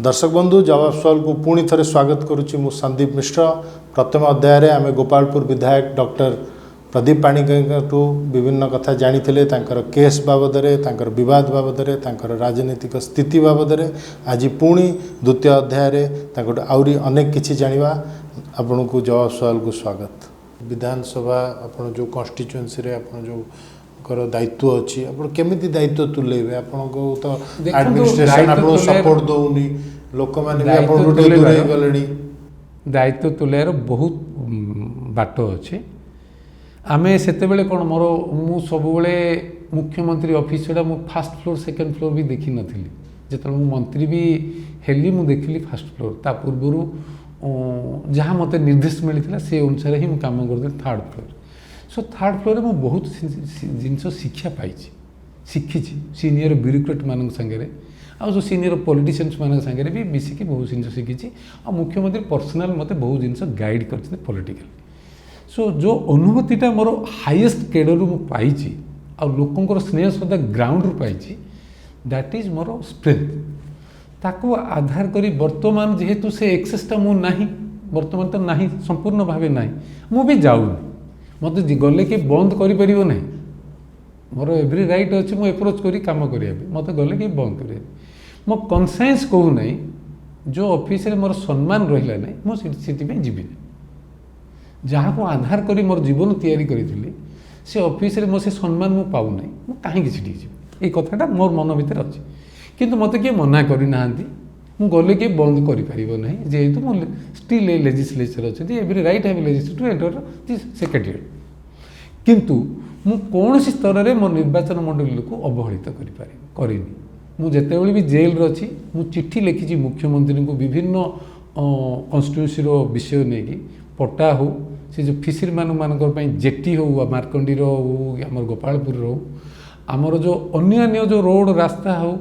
दर्शक बंधु जवाब सवाल को पुणी थे स्वागत करुच्ची मु संदीप मिश्र। प्रथम अध्याय आम गोपालपुर विधायक डॉक्टर प्रदीप पाणिग्राही विभिन्न कथा जानी केस बाबद विवाद बाबद राजनीतिक स्थिति बाबद आज पुणी द्वितीय अध्याय आहरी अनेक किछि जानिबा। आपण को जवाब सवाल को स्वागत। विधानसभा आपण जो कॉन्स्टिट्यूएंसी रे आपण जो दायित्व अच्छी केमिति दायित्व तुलेबे आपण को तो एडमिनिस्ट्रेशन आपण सपोर्ट दउनी लोक माने भी आपण रुटे दूरे गलेनी दायित्व तुलेर बहुत बाट अच्छे। आमे सेते बेले कोन मोर मु सब बेले मुख्यमंत्री ऑफिस सेटा मु फर्स्ट फ्लोर सेकंड फ्लोर भी देखि नथिली। जेतल मु मंत्री भी हेली मु देखली फर्स्ट फ्लोर ता पूर्वरु जहाँ मते निर्देश मिलता से अनुसार ही काम करते third floor. So third floor में मुझे बहुत जिनस शिक्षा पाई शिखी सीनियर ब्यूरोक्रेट मान सागर आ जो सीनियर पॉलिटिशियंस मान सागर भी मिसिकी बहुत जिन शिखी आ मुख्यमंत्री पर्सनाल मते बहुत जिनस गाइड करते पॉलिटिकल। सो जो अनुभूतिटा मोर हाईएस्ट केडर पाई आ लोकंर स्नेह श्रद्धा ग्राउंड रू पाई दैट इज मोर स्ट्रेंथ। ताको आधार करी वर्तमान जेहेतु से एक्सेसटा मु नाही वर्तमान तो नाही संपूर्ण भावे नाही मु भी जाऊनी मत गले कि बंद कर मोर एवरी राइट अच्छे मुझे एप्रोच करी काम करिया मत गले कि बंद कर मो कनसाइंस कहू ना जो ऑफिस रे मोर सम्मान रहिला नै मुझे जीवी जहाँ को आधार करी मोर जीवन तैयारी करी से ऑफिस रे मो से सम्मान मु पाऊ नै मु काहे कि छिटी जीवी ए कथाटा मोर मन भीतर अच्छे। किंतु मत किए मना करना मु गले कि बंद कर जेहेतु मो स्टिल लेजिस्लेचर अच्छे every right have legislature to enter the secretariat. किंतु मु कौन स्तर में मो निर्वाचन मंडल को अवहेलित करें मु जेतेबेले भी जेल अच्छी मु चिट्ठी लिखी मुख्यमंत्री को विभिन्न कन्स्टिट्यूएंसी विषय नहीं कि पट्टा हो से जो फिशरी मानक जेटी हो मार्कंडीर हो आम गोपालपुर हो आमर जो अन्य जो रोड रास्ता हो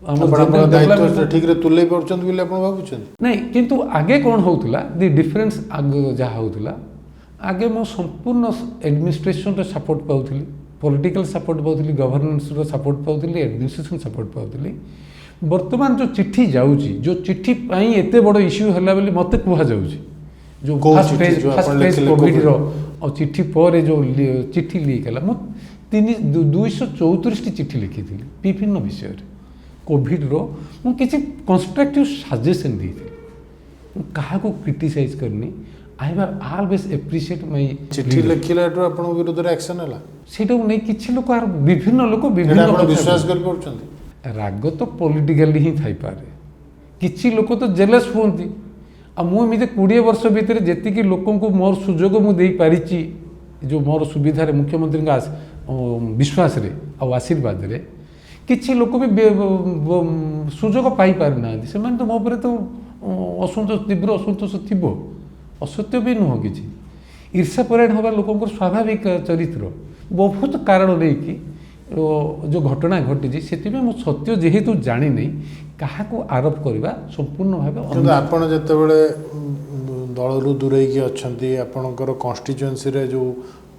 ठीक रे तुले परचंद बिले आपण भाबुछन नहीं। किंतु आगे कौन होउतला दि डिफरेंस आगे जहाँ होउतला आगे मो संपूर्ण एडमिनिस्ट्रेशन रो सपोर्ट पाउथली पॉलिटिकल सपोर्ट पाउथली गवर्नेंस रो सपोर्ट पाउथली एडमिनिस्ट्रेशन सपोर्ट पाउथली। वर्तमान जो चिट्ठी जाउची जो चिट्ठी पाई एते बड़ इश्यू हला बेले मते कुहा जाउची जो फर्स्ट पेज कोविड रो और चिट्ठी पर जो चिट्ठी लीक हला मो 234 चिट्ठी लिखी थी विभिन्न विषय रे कोविड रो मु किसी कंस्ट्रक्टिव सजेशन दी थी कहा को क्रिटिसाइज करनी I have always appreciate my चिट्ठी लिखिला तो आपण विरुद्ध रे एक्शन हला सेटा नै किछि लोक विभिन्न लोक विभिन्न विश्वास कर पड़छन राग तो पॉलिटिकली ही थाई पारे किछि लोक तो जेलस होंती आ मु एमिते 20 वर्ष भीतर जेति कि लोकन को मोर सुजोग मु देई पारिची जो मोर सुविधा रे मुख्यमंत्री का विश्वास रे आ आशीर्वाद रे किछि लोक भी सुजोग पाई पार ना से तो मो पर तो असंतोष तीव्र असंतोष थी असत्य भी नुह कि ईर्षा परायण हवा लोक स्वाभाविक चरित्र बहुत कारण नहीं जो घटना घटी से सत्य जेहेतु जानी नहीं क्या आरोप करवा संपूर्ण भाव आपण जितेबले दलू दूरे अच्छी आपणकर कन्स्टिट्यूएंसी रे जो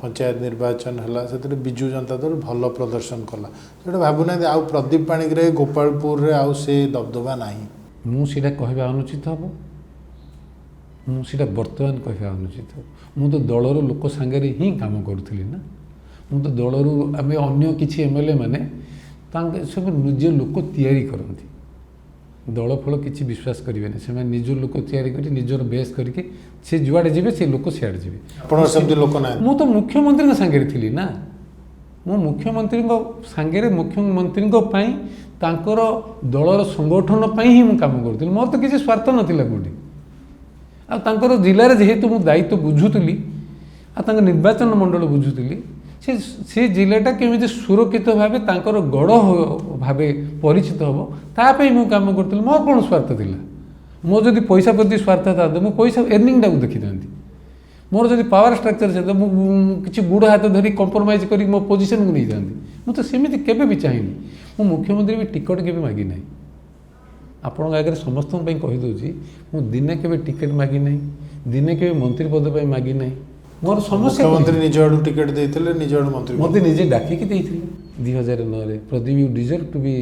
पंचायत निर्वाचन है से विजु जनता दल भल प्रदर्शन कला जो भावुना आउ प्रदीप पाणिग्राही गोपालपुर रे आउ से दबदबा नहीं मुझा कहवा अनुचित हम मुझा बर्तमान कहवा अनुचित हम तो दलर लोक सांगे ही काम करूली ना मु तो दलर आम अन्य किसी एमएलए मैंने सब निज लोक तैयारी करती दल फल किसी विश्वास करेंगे से निज लोक तैयारी कर निजर बेस करके से जुआड़े जी से लोक सियाड़े जी लोक ना मु तो मुख्यमंत्री सांगे थी ना मु मुख्यमंत्री सांगे मुख्यमंत्री दलर संगठन ही मुझे काम करूँ मोर तो किसी स्वार्थ नाला कौटी आर जिले जेहेतु मुझे दायित्व बुझुली आ निर्वाचन मंडल बुझुली से जिलाटा केमी सुरक्षित भाव तांकर गढ़ भाव परिचित हम तापाई मु काम करूँ मोर कौन स्वार्थ था मो जदि पैसा प्रति स्वार्थ था तो मुझे पैसा एर्निंग टाक देखी था मोर जदि पावर स्ट्रक्चर से तो मुझे गुड़ हाथ धरी कंप्रोमाइज कर मो पोजिशन को नहीं जाती मुझे सेमती केवे भी चाहिए मु मुख्यमंत्री भी टिकट के मागी ना आपण आगे समस्त कहीदे मुझे दिने के टिकेट मागी ना दिने के मंत्री पद पर मागी ना मोर समस्या मुख्यमंत्री निज आड़ू टिकेट देते निज आड़ू मंत्री मत निजे डाकिकी 2009 Pradeep you deserve to be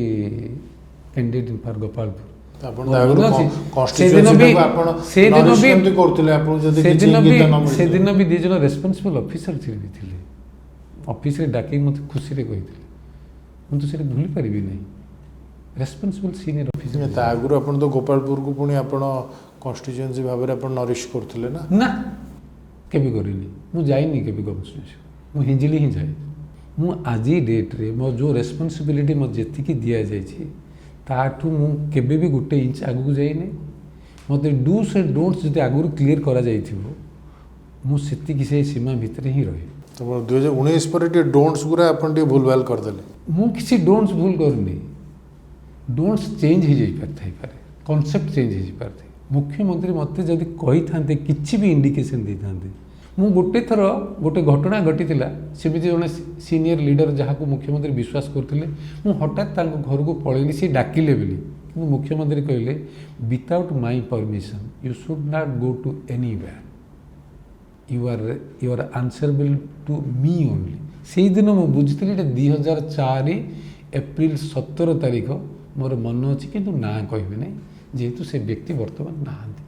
candidate for Gopalpur ଆପଣ ମୋର ତାଗରୁ ମନେ ଅଛି, କନଷ୍ଟିଚ୍ୟୁଏନ୍ସି ଟାକୁ ଆପଣ ନରିଶ କେମିତି କରୁଥିଲେ ଆପଣ ଯଦି କିଛି ଇଙ୍ଗିତ ନ ମିଳିଥିଲା? ସେଦିନ ବି ଦୁଇ ଜଣ ରେସ୍ପନ୍ସିବଲ୍ ଅଫିସର ଥିଲେ ଅଫିସରେ ଡାକି ମୋତେ ଖୁସିରେ କହିଥିଲେ, ମୁଁ ତ ସେଟା ଭୁଲି ପାରିବି ନାହିଁ। ରେସ୍ପନ୍ସିବଲ୍ ସିନିୟର ଅଫିସର ତା ଆଗରୁ ଆପଣ ତ ଗୋପାଳପୁରକୁ ପୁଣି ଆପଣ କନଷ୍ଟିଚ୍ୟୁଏନ୍ସି ଭାବରେ ଆପଣ ନରିଶ କରୁଥିଲେ ନା? ନା, କେବେ କରିନି, ମୁଁ ଯାଇନି କେବେ କନଷ୍ଟିଚ୍ୟୁଏନ୍ସି, ମୁଁ ହିଞ୍ଜିଳି ହିଁ ଯାଏ। ମୁଁ ଆଜି ଡେଟ୍ରେ ମୋ ଯେଉଁ ରେସ୍ପନ୍ସିବିଲିଟି ମୋତେ ଯେତିକି ଦିଆଯାଇଛି ତାଠୁ ମୁଁ କେବେ ବି ଗୋଟେ ଇଞ୍ଚ ଆଗକୁ ଯାଇନି। ମୋତେ ଡୁସ୍ ଆଣ୍ଡ ଡୋଣ୍ଟସ୍ ଯଦି ଆଗରୁ କ୍ଲିୟର କରାଯାଇଥିବ ମୁଁ ସେତିକି ସେଇ ସୀମା ଭିତରେ ହିଁ ରହିବି। ତ 2019 ପରେ ଟିକେ ଡୋଣ୍ଟସ୍ ଗୁରା ଆପଣ ଟିକେ ଭୁଲଭାଲ କରିଦେଲେ। ମୁଁ କିଛି ଡୋଣ୍ଟସ୍ ଭୁଲ କରିନି, ଡୋଣ୍ଟସ୍ ଚେଞ୍ଜ ହେଇଯାଇପାରିଥାଇପାରେ, କନସେପ୍ଟ ଚେଞ୍ଜ ହେଇଯାଇପାରିଥାଏ। ମୁଖ୍ୟମନ୍ତ୍ରୀ ମୋତେ ଯଦି କହିଥାନ୍ତେ, କିଛି ବି ଇଣ୍ଡିକେସନ୍ ଦେଇଥାନ୍ତେ, ମୁଁ ଗୋଟେ ଥର ଗୋଟେ ଘଟଣା ଘଟିଥିଲା, ସେମିତି ଜଣେ ସିନିୟର ଲିଡର ଯାହାକୁ ମୁଖ୍ୟମନ୍ତ୍ରୀ ବିଶ୍ୱାସ କରୁଥିଲେ, ମୁଁ ହଠାତ୍ ତାଙ୍କ ଘରକୁ ପଳେଇଲି, ସେ ଡାକିଲେ ବୋଲି, କିନ୍ତୁ ମୁଖ୍ୟମନ୍ତ୍ରୀ କହିଲେ without my permission you should not go to anywhere, you are answerable to me only. ସେଇଦିନ ମୁଁ ବୁଝିଥିଲି ଏଇଟା 2004 ଏପ୍ରିଲ 17 ତାରିଖ, ମୋର ମନେ ଅଛି, କିନ୍ତୁ ନାଁ କହିବି ନାହିଁ ଯେହେତୁ ସେ ବ୍ୟକ୍ତି ବର୍ତ୍ତମାନ ନାହାନ୍ତି।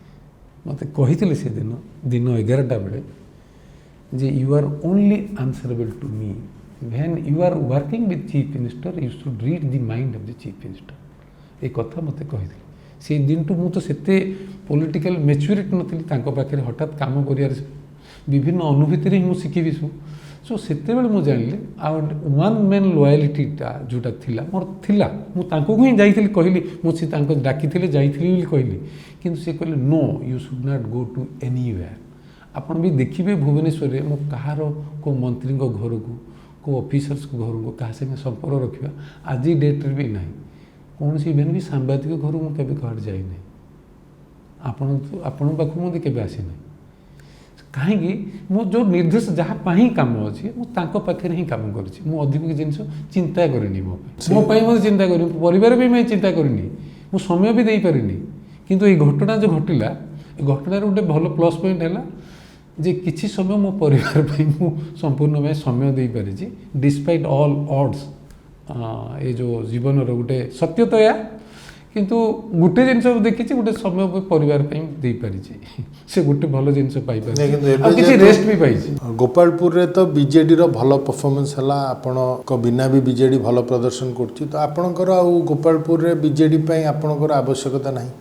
ମୋତେ କହିଥିଲେ ସେଦିନ ଦିନ 11ଟା ବେଳେ ଯେ you are only answerable to me, when you are working with chief minister you should read the mind of the chief minister. ଏ କଥା ମୋତେ କହିଥିଲେ। ସେଇ ଦିନଠୁ ମୁଁ ତ ସେତେ ପଲିଟିକାଲ୍ ମ୍ୟାଚୁରିଟି ନଥିଲି, ତାଙ୍କ ପାଖରେ ହଠାତ୍ କାମ କରିବାରେ ବିଭିନ୍ନ ଅନୁଭୂତିରେ ହିଁ ମୁଁ ଶିଖିବି ସବୁ। ସୋ ସେତେବେଳେ ମୁଁ ଜାଣିଲି ଆଉ ୱାନ୍ ମ୍ୟାନ୍ ଲୟାଲିଟିଟା ଯେଉଁଟା ଥିଲା ମୋର ଥିଲା, ମୁଁ ତାଙ୍କୁ ହିଁ ଯାଇଥିଲି କହିଲି, ମୁଁ ସେ ତାଙ୍କ ଡାକିଥିଲେ ଯାଇଥିଲି ବୋଲି କହିଲି, କିନ୍ତୁ ସେ କହିଲେ no you should not go to anywhere. ଆପଣ ବି ଦେଖିବେ ଭୁବନେଶ୍ୱରରେ ମୁଁ କାହାର କେଉଁ ମନ୍ତ୍ରୀଙ୍କ ଘରକୁ, କେଉଁ ଅଫିସର୍ସଙ୍କ ଘରକୁ କାହା ସାଙ୍ଗେ ସମ୍ପର୍କ ରଖିବା ଆଜି ଡେଟ୍ରେ ବି ନାହିଁ। କୌଣସି ଇଭେନ୍ ବି ସାମ୍ବାଦିକ ଘରୁ ମୁଁ କେବେ କୁଆଡ଼େ ଯାଇନାହିଁ, ଆପଣଙ୍କ ପାଖକୁ ମୁଁ କେବେ ଆସିନାହିଁ। କାହିଁକି ମୁଁ ଯେଉଁ ନିର୍ଦ୍ଦେଶ ଯାହା ପାଇଁ କାମ ଅଛି ମୁଁ ତାଙ୍କ ପାଖରେ ହିଁ କାମ କରିଛି। ମୁଁ ଅଧିକ ଜିନିଷ ଚିନ୍ତା କରିନି, ମୋ ପାଇଁ ମଧ୍ୟ ଚିନ୍ତା କରିନି, ପରିବାର ବି ମୁଁ ଚିନ୍ତା କରିନି, ମୁଁ ସମୟ ବି ଦେଇପାରିନି। କିନ୍ତୁ ଏଇ ଘଟଣା ଯେଉଁ ଘଟିଲା, ଏ ଘଟଣାର ଗୋଟେ ଭଲ ପ୍ଲସ୍ ପଏଣ୍ଟ ହେଲା ଯେ କିଛି ସମୟ ମୋ ପରିବାର ପାଇଁ ମୁଁ ସମ୍ପୂର୍ଣ୍ଣ ଭାବେ ସମୟ ଦେଇପାରିଛି, ଡିସ୍ପାଇଟ୍ ଅଲ୍ ଅଡ୍ସ। ଏ ଯେଉଁ ଜୀବନର ଗୋଟେ ସତ୍ୟତା ଏହା, କିନ୍ତୁ ଗୋଟେ ଜିନିଷ ଦେଖିଛି, ଗୋଟେ ସମୟ ପରିବାର ପାଇଁ ଦେଇପାରିଛି, ସେ ଗୋଟେ ଭଲ ଜିନିଷ ପାଇପାରିଛି, ଆଉ କିଛି ରେଷ୍ଟ ବି ପାଇଛି। ଗୋପାଳପୁରରେ ତ ବିଜେଡ଼ିର ଭଲ ପରଫର୍ମାନ୍ସ ହେଲା, ଆପଣଙ୍କ ବିନା ବି ବିଜେଡ଼ି ଭଲ ପ୍ରଦର୍ଶନ କରୁଛି, ତ ଆପଣଙ୍କର ଆଉ ଗୋପାଳପୁରରେ ବିଜେଡ଼ି ପାଇଁ ଆପଣଙ୍କର ଆବଶ୍ୟକତା ନାହିଁ?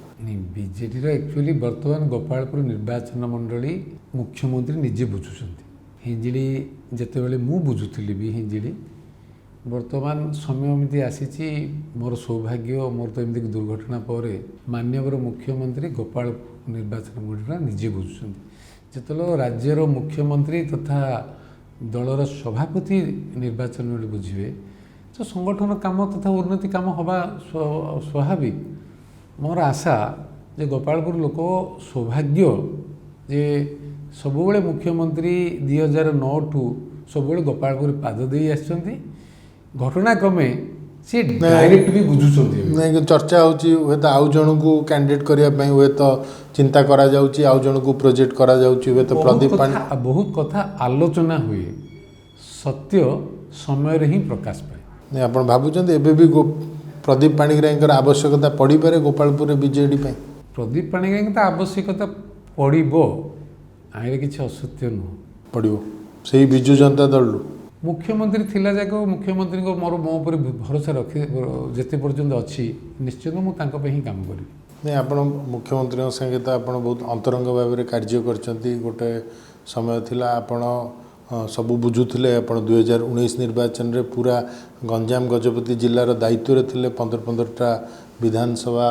ବିଜେଡ଼ିର ଆକ୍ଚୁଆଲି ବର୍ତ୍ତମାନ ଗୋପାଳପୁର ନିର୍ବାଚନ ମଣ୍ଡଳୀ ମୁଖ୍ୟମନ୍ତ୍ରୀ ନିଜେ ବୁଝୁଛନ୍ତି। ହିଞ୍ଜିଳି ଯେତେବେଳେ ମୁଁ ବୁଝୁଥିଲି ବି ହିଞ୍ଜିଳି, ବର୍ତ୍ତମାନ ସମୟ ଏମିତି ଆସିଛି, ମୋର ସୌଭାଗ୍ୟ, ମୋର ତ ଏମିତି ଦୁର୍ଘଟଣା ପରେ ମାନ୍ୟବର ମୁଖ୍ୟମନ୍ତ୍ରୀ ଗୋପାଳପୁର ନିର୍ବାଚନ ମଣ୍ଡଳୀଟା ନିଜେ ବୁଝୁଛନ୍ତି। ଯେତେବେଳେ ରାଜ୍ୟର ମୁଖ୍ୟମନ୍ତ୍ରୀ ତଥା ଦଳର ସଭାପତି ନିର୍ବାଚନ ମଣ୍ଡଳୀ ବୁଝିବେ, ତ ସଂଗଠନ କାମ ତଥା ଉନ୍ନତି କାମ ହେବା ସ୍ୱାଭାବିକ। ମୋର ଆଶା ଯେ ଗୋପାଳପୁର ଲୋକ ସୌଭାଗ୍ୟ ଯେ ସବୁବେଳେ ମୁଖ୍ୟମନ୍ତ୍ରୀ 2009ଠୁ ସବୁବେଳେ ଗୋପାଳପୁର ପାଦ ଦେଇ ଆସିଛନ୍ତି। ଘଟଣାକ୍ରମେ ସେ ଡାଇରେକ୍ଟ ବି ବୁଝୁଛନ୍ତି। ନାଇଁ, ଚର୍ଚ୍ଚା ହେଉଛି ହୁଏତ ଆଉ ଜଣଙ୍କୁ କ୍ୟାଣ୍ଡିଡେଟ୍ କରିବା ପାଇଁ ହୁଏତ ଚିନ୍ତା କରାଯାଉଛି, ଆଉ ଜଣକୁ ପ୍ରୋଜେକ୍ଟ କରାଯାଉଛି, ହୁଏତ ପ୍ରଦୀପ ପାଣି ବହୁତ କଥା ଆଲୋଚନା ହୁଏ, ସତ୍ୟ ସମୟରେ ହିଁ ପ୍ରକାଶ ପାଏ। ନାଇଁ, ଆପଣ ଭାବୁଛନ୍ତି ଏବେ ବି ପ୍ରଦୀପ ପାଣିଗ୍ରାହୀଙ୍କର ଆବଶ୍ୟକତା ପଡ଼ିପାରେ ଗୋପାଳପୁରରେ ବିଜେଡ଼ି ପାଇଁ? ପ୍ରଦୀପ ପାଣିଗ୍ରାହୀଙ୍କ ତ ଆବଶ୍ୟକତା ପଡ଼ିବ, ଆଇରେ କିଛି ଅସତ୍ୟ ନୁହଁ। ପଡ଼ିବ ସେଇ ବିଜୁ ଜନତା ଦଳରୁ ମୁଖ୍ୟମନ୍ତ୍ରୀ ଥିଲା ଯାକ ମୁଖ୍ୟମନ୍ତ୍ରୀଙ୍କ ମୋର ମୋ ଉପରେ ଭରସା ରଖି ଯେତେ ପର୍ଯ୍ୟନ୍ତ ଅଛି, ନିଶ୍ଚିତ ମୁଁ ତାଙ୍କ ପାଇଁ ହିଁ କାମ କରିବି। ନାଇଁ, ଆପଣ ମୁଖ୍ୟମନ୍ତ୍ରୀଙ୍କ ସାଙ୍ଗେ ତ ଆପଣ ବହୁତ ଅନ୍ତରଙ୍ଗ ଭାବରେ କାର୍ଯ୍ୟ କରିଛନ୍ତି। ଗୋଟେ ସମୟ ଥିଲା ଆପଣ ସବୁ ବୁଝୁଥିଲେ, ଆପଣ 2019 ନିର୍ବାଚନରେ ପୁରା ଗଞ୍ଜାମ ଗଜପତି ଜିଲ୍ଲାର ଦାୟିତ୍ୱରେ ଥିଲେ, 15ଟା ବିଧାନସଭା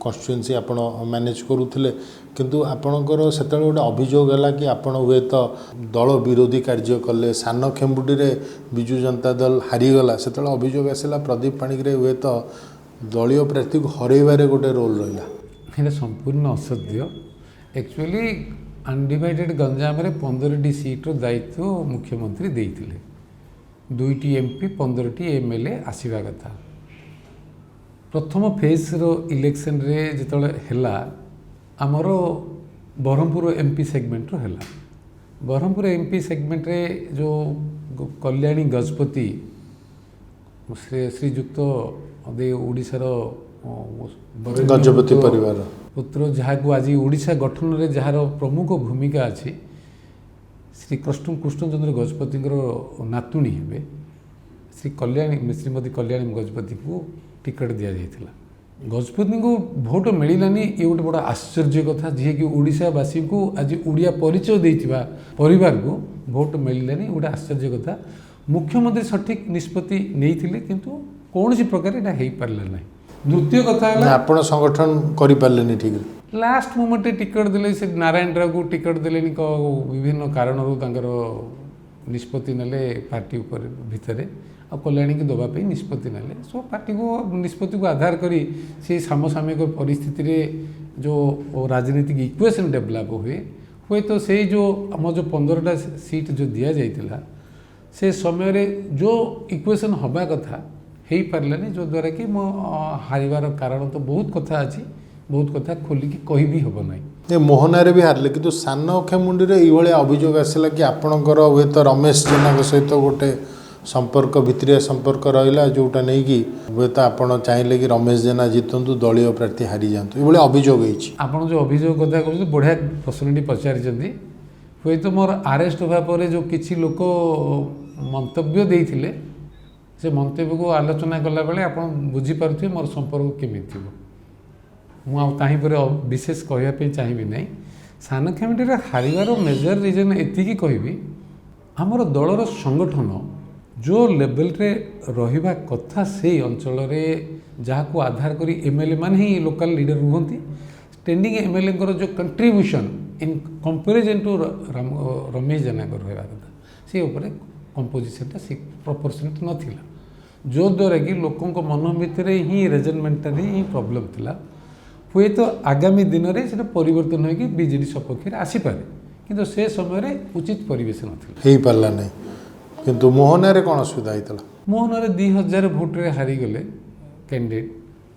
କନଷ୍ଟିଚ୍ୟୁଏନ୍ସି ଆପଣ ମ୍ୟାନେଜ୍ କରୁଥିଲେ। କିନ୍ତୁ ଆପଣଙ୍କର ସେତେବେଳେ ଗୋଟେ ଅଭିଯୋଗ ହେଲା କି ଆପଣ ହୁଏତ ଦଳ ବିରୋଧୀ କାର୍ଯ୍ୟ କଲେ, ସାନ ଖେମ୍ବୁଡ଼ିରେ ବିଜୁ ଜନତା ଦଳ ହାରିଗଲା। ସେତେବେଳେ ଅଭିଯୋଗ ଆସିଲା ପ୍ରଦୀପ ପାଣିଗ୍ରାହୀ ହୁଏତ ଦଳୀୟ ପ୍ରାର୍ଥୀକୁ ହରାଇବାରେ ଗୋଟେ ରୋଲ୍ ରହିଲା। ଏଇଟା ସମ୍ପୂର୍ଣ୍ଣ ଅସତ୍ୟ। ଆକ୍ଚୁଆଲି ଅନଡିଭାଇଡେଡ଼ ଗଞ୍ଜାମରେ 15ଟି ସିଟ୍ର ଦାୟିତ୍ୱ ମୁଖ୍ୟମନ୍ତ୍ରୀ ଦେଇଥିଲେ, 2ଟି MP 15ଟି MLA ଆସିବା କଥା। ପ୍ରଥମ ଫେଜ୍ର ଇଲେକ୍ସନରେ ଯେତେବେଳେ ହେଲା, ଆମର ବ୍ରହ୍ମପୁର MP ସେଗମେଣ୍ଟର ହେଲା। ବ୍ରହ୍ମପୁର MP ସେଗମେଣ୍ଟରେ ଯେଉଁ କଲ୍ୟାଣୀ ଗଜପତି ଶ୍ରୀଯୁକ୍ତ ଓଡ଼ିଶାର ବରେଣ୍ୟ ଗଜପତି ପୁତ୍ର- ପରିବାର ପୁତ୍ର ଯାହାକୁ ଆଜି ଓଡ଼ିଶା ଗଠନରେ ଯାହାର ପ୍ରମୁଖ ଭୂମିକା ଅଛି ଶ୍ରୀ କୃଷ୍ଣଚନ୍ଦ୍ର ଗଜପତିଙ୍କର ନାତୁଣୀ ହେବେ ଶ୍ରୀମତୀ କଲ୍ୟାଣୀ ଗଜପତିଙ୍କୁ ଟିକେଟ୍ ଦିଆଯାଇଥିଲା। ଗଜପତିଙ୍କୁ ଭୋଟ ମିଳିଲାନି, ଏ ଗୋଟେ ବଡ଼ ଆଶ୍ଚର୍ଯ୍ୟ କଥା। ଯିଏକି ଓଡ଼ିଶାବାସୀଙ୍କୁ ଆଜି ଓଡ଼ିଆ ପରିଚୟ ଦେଇଥିବା ପରିବାରକୁ ଭୋଟ ମିଳିଲାନି, ଗୋଟେ ଆଶ୍ଚର୍ଯ୍ୟ କଥା। ମୁଖ୍ୟମନ୍ତ୍ରୀ ସଠିକ୍ ନିଷ୍ପତ୍ତି ନେଇଥିଲେ, କିନ୍ତୁ କୌଣସି ପ୍ରକାର ଏଇଟା ହେଇପାରିଲା ନାହିଁ। ଦ୍ୱିତୀୟ କଥା ହେଲା ଆପଣ ସଂଗଠନ କରିପାରିଲେନି ଠିକ୍ ଲାଷ୍ଟ ମୋମେଣ୍ଟରେ ଟିକେଟ୍ ଦେଲେ, ସେ ନାରାୟଣ ରାଓକୁ ଟିକେଟ୍ ଦେଲେନି, ବିଭିନ୍ନ କାରଣରୁ ତାଙ୍କର ନିଷ୍ପତ୍ତି ନେଲେ ପାର୍ଟି ଉପରେ ଭିତରେ, ଆଉ କଲ୍ୟାଣୀକି ଦେବା ପାଇଁ ନିଷ୍ପତ୍ତି ନେଲେ। ସୋ ନିଷ୍ପତ୍ତିକୁ ଆଧାର କରି ସେ ସାମସାମିକ ପରିସ୍ଥିତିରେ ଯେଉଁ ରାଜନୈତିକ ଇକ୍ୱେସନ୍ ଡେଭଲପ୍ ହୁଏତ ସେଇ ଯେଉଁ ଆମର ଯେଉଁ 15ଟା ସିଟ୍ ଯେଉଁ ଦିଆଯାଇଥିଲା ସେ ସମୟରେ ଯେଉଁ ଇକ୍ୱେସନ୍ ହେବା କଥା ହେଇପାରିଲାନି, ଯଦ୍ୱାରା କି ମୋ ହାରିବାର କାରଣ ତ ବହୁତ କଥା ଅଛି, ବହୁତ କଥା ଖୋଲିକି କହିବି ହେବ ନାହିଁ। ମୋହନାରେ ବି ହାରିଲେ, କିନ୍ତୁ ସାନ ଖେମୁଣ୍ଡିରେ ଏଇଭଳିଆ ଅଭିଯୋଗ ଆସିଲା କି ଆପଣଙ୍କର ହୁଏତ ରମେଶ ଜେନାଙ୍କ ସହିତ ଗୋଟେ ସମ୍ପର୍କ, ଭିତରିଆ ସମ୍ପର୍କ ରହିଲା, ଯେଉଁଟା ନେଇକି ହୁଏତ ଆପଣ ଚାହିଁଲେ କି ରମେଶ ଜେନା ଜିତନ୍ତୁ, ଦଳୀୟ ପ୍ରାର୍ଥୀ ହାରିଯାଆନ୍ତୁ, ଏଇଭଳିଆ ଅଭିଯୋଗ ହେଇଛି। ଆପଣ ଯେଉଁ ଅଭିଯୋଗ କଥା କହୁଛନ୍ତି ବଢ଼ିଆ ପ୍ରଶ୍ନଟି ପଚାରିଛନ୍ତି। ହୁଏତ ମୋର ଆରେଷ୍ଟ ହେବା ପରେ ଯେଉଁ କିଛି ଲୋକ ମନ୍ତବ୍ୟ ଦେଇଥିଲେ, ସେ ମନ୍ତବ୍ୟକୁ ଆଲୋଚନା କଲାବେଳେ ଆପଣ ବୁଝିପାରୁଥିବେ ମୋର ସମ୍ପର୍କ କେମିତି ଥିବ। ମୁଁ ଆଉ ତାହିଁ ପରେ ବିଶେଷ କହିବା ପାଇଁ ଚାହିଁବି ନାହିଁ। ସାନ ଖେମୁଣ୍ଡିରେ ହାରିବାର ମେଜର ରିଜନ୍ ଏତିକି କହିବି, ଆମର ଦଳର ସଂଗଠନ ଯେଉଁ ଲେଭେଲରେ ରହିବା କଥା ସେଇ ଅଞ୍ଚଳରେ, ଯାହାକୁ ଆଧାର କରି MLA ମାନେ ହିଁ ଲୋକାଲ ଲିଡର ରୁହନ୍ତି, ଷ୍ଟାଣ୍ଡିଂ MLAଙ୍କର ଯେଉଁ contribution in comparison to Ramesh ଜେନାଙ୍କର ରହିବା କଥା, ସେ ଉପରେ କମ୍ପୋଜିସନ୍ଟା ସେ ପ୍ରପୋର୍ସନାଟ୍ ନଥିଲା, ଯଦ୍ୱାରା କି ଲୋକଙ୍କ ମନ ଭିତରେ ହିଁ ରେଜନମେଣ୍ଟରେ ହିଁ ପ୍ରୋବ୍ଲେମ୍ ଥିଲା। ହୁଏତ ଆଗାମୀ ଦିନରେ ସେଟା ପରିବର୍ତ୍ତନ ହୋଇକି ବିଜେଡ଼ି ସପକ୍ଷରେ ଆସିପାରେ, କିନ୍ତୁ ସେ ସମୟରେ ଉଚିତ ପରିବେଶ ନଥିଲା, ହେଇପାରିଲା ନାହିଁ। କିନ୍ତୁ ମୋହନାରେ କ'ଣ ଅସୁବିଧା ହେଇଥିଲା? ମୋହନରେ 2000 ଭୋଟରେ ହାରିଗଲେ କ୍ୟାଣ୍ଡିଡେଟ୍।